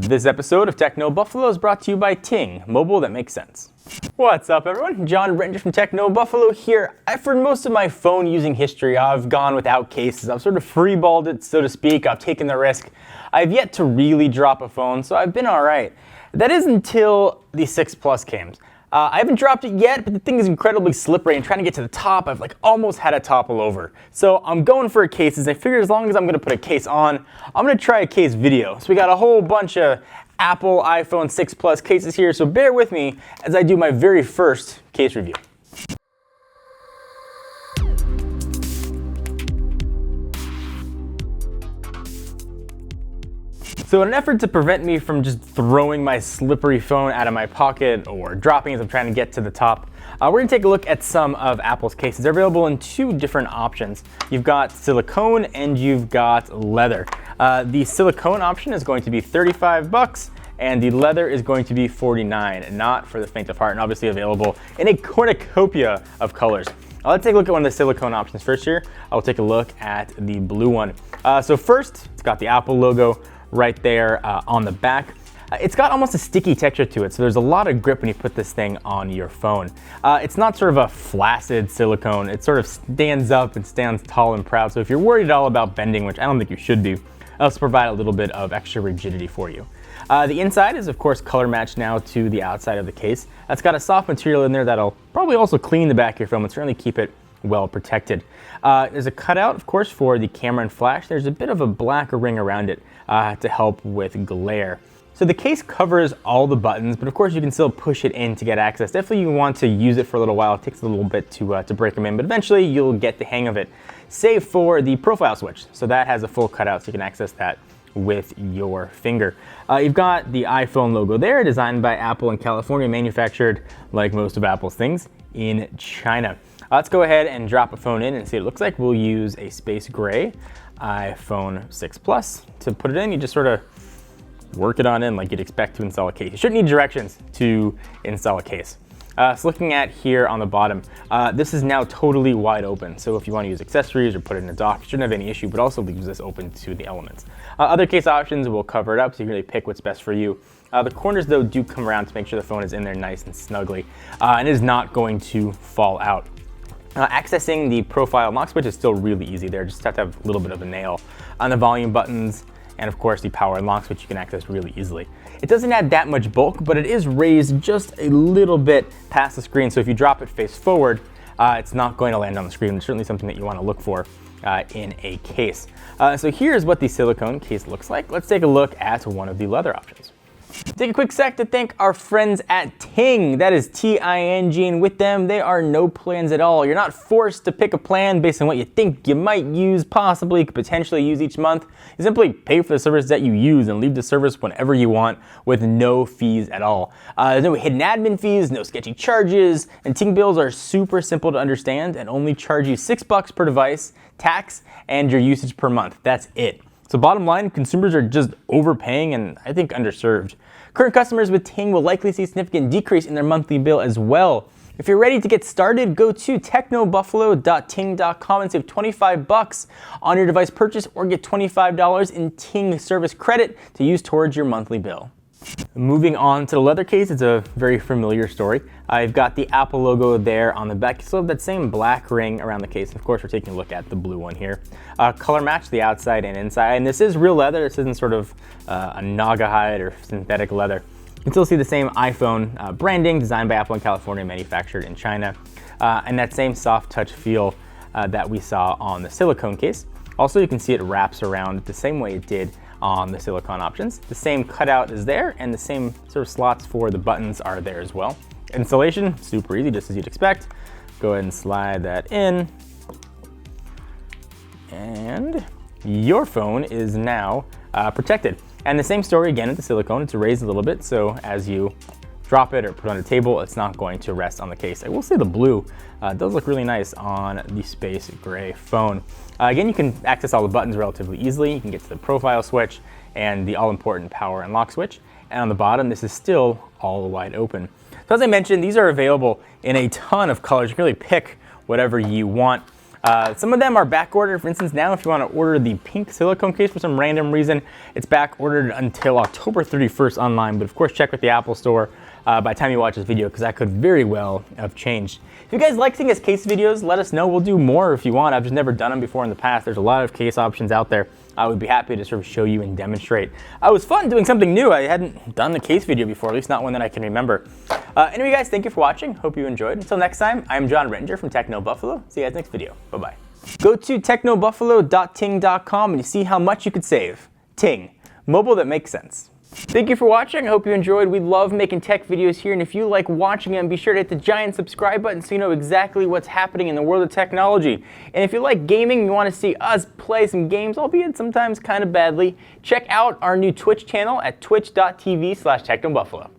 This episode of Techno Buffalo is brought to you by Ting, mobile that makes sense. What's up, everyone? John Brenton from Techno Buffalo here. For most of my phone using history, I've gone without cases. I've sort of freeballed it, so to speak. I've taken the risk. I've yet to really drop a phone, so I've been all right. That is until the 6 Plus came. I haven't dropped it yet, but the thing is incredibly slippery, and trying to get to the top, I've almost had it topple over. So I'm going for a case, and I figure as long as I'm gonna put a case on, I'm gonna try a case video. So we got a whole bunch of Apple iPhone 6 Plus cases here, so bear with me as I do my very first case review. So in an effort to prevent me from just throwing my slippery phone out of my pocket or dropping as I'm trying to get to the top, we're going to take a look at some of Apple's cases. They're available in two different options. You've got silicone and you've got leather. The silicone option is going to be $35 and the leather is going to be $49, not for the faint of heart, and obviously available in a cornucopia of colors. Let's take a look at one of the silicone options first here. I'll take a look at the blue one. So first, it's got the Apple logo right there on the back. It's got almost a sticky texture to it, so there's a lot of grip when you put this thing on your phone. It's not sort of a flaccid silicone. It sort of stands up and stands tall and proud, so if you're worried at all about bending, which I don't think you should be, it'll also provide a little bit of extra rigidity for you. The inside is of course color matched now to the outside of the case. It's got a soft material in there that'll probably also clean the back of your phone and certainly keep it well protected. There's a cutout, of course, for the camera and flash. There's a bit of a black ring around it to help with glare. So the case covers all the buttons, but of course you can still push it in to get access. Definitely you want to use it for a little while. It takes a little bit to break them in, but eventually you'll get the hang of it, save for the profile switch. So that has a full cutout, so you can access that with your finger. You've got the iPhone logo there, designed by Apple in California, manufactured, like most of Apple's things, in China. Let's go ahead and drop a phone in and see what it looks like. We'll use a space gray iPhone 6 Plus. To put it in, you just sort of work it on in like you'd expect to install a case. You shouldn't need directions to install a case. So looking at here on the bottom, this is now totally wide open. So if you want to use accessories or put it in a dock, you shouldn't have any issue, but also leaves this open to the elements. Other case options will cover it up, so you can really pick what's best for you. The corners though do come around to make sure the phone is in there nice and snugly and is not going to fall out. Accessing the profile lock switch is still really easy there. Just have to have a little bit of a nail on the volume buttons, and of course the power and lock switch you can access really easily. It doesn't add that much bulk, but it is raised just a little bit past the screen, so if you drop it face forward, it's not going to land on the screen. It's certainly something that you want to look for in a case. So here's what the silicone case looks like. Let's take a look at one of the leather options. Take a quick sec to thank our friends at Ting. That is T-I-N-G, and with them, they are no plans at all. You're not forced to pick a plan based on what you think you might use, possibly, could potentially use each month. You simply pay for the service that you use and leave the service whenever you want with no fees at all. There's no hidden admin fees, no sketchy charges, and Ting bills are super simple to understand and only charge you $6 per device, tax, and your usage per month. That's it. So bottom line, consumers are just overpaying and I think underserved. Current customers with Ting will likely see a significant decrease in their monthly bill as well. If you're ready to get started, go to technobuffalo.ting.com and save $25 on your device purchase or get $25 in Ting service credit to use towards your monthly bill. Moving on to the leather case, it's a very familiar story. I've got the Apple logo there on the back. You still have that same black ring around the case. Of course, we're taking a look at the blue one here. Color match the outside and inside, and this is real leather. This isn't sort of a naga hide or synthetic leather. You can still see the same iPhone branding, designed by Apple in California, manufactured in China, and that same soft touch feel that we saw on the silicone case. Also, you can see it wraps around the same way it did on the silicone options. The same cutout is there, and the same sort of slots for the buttons are there as well. Installation, super easy, just as you'd expect. Go ahead and slide that in, and your phone is now protected. And the same story again with the silicone. It's raised a little bit, so as you drop it or put it on a table, it's not going to rest on the case. I will say the blue does look really nice on the space gray phone. Again, you can access all the buttons relatively easily. You can get to the profile switch and the all-important power and lock switch. And on the bottom, this is still all wide open. So as I mentioned, these are available in a ton of colors. You can really pick whatever you want. Some of them are back ordered. For instance, now if you want to order the pink silicone case for some random reason, it's back ordered until October 31st online. But of course, check with the Apple Store by the time you watch this video, because that could very well have changed. If you guys like seeing us case videos, let us know. We'll do more if you want. I've just never done them before in the past. There's a lot of case options out there. I would be happy to sort of show you and demonstrate. It was fun doing something new. I hadn't done the case video before, at least not one that I can remember. Anyway, guys, thank you for watching. Hope you enjoyed. Until next time, I'm John Rettinger from Techno Buffalo. See you guys next video. Bye-bye. Go to technobuffalo.ting.com and you see how much you could save. Ting, mobile that makes sense. Thank you for watching. I hope you enjoyed. We love making tech videos here, and if you like watching them, be sure to hit the giant subscribe button so you know exactly what's happening in the world of technology. And if you like gaming and you want to see us play some games, albeit sometimes kind of badly, check out our new Twitch channel at twitch.tv/technobuffalo.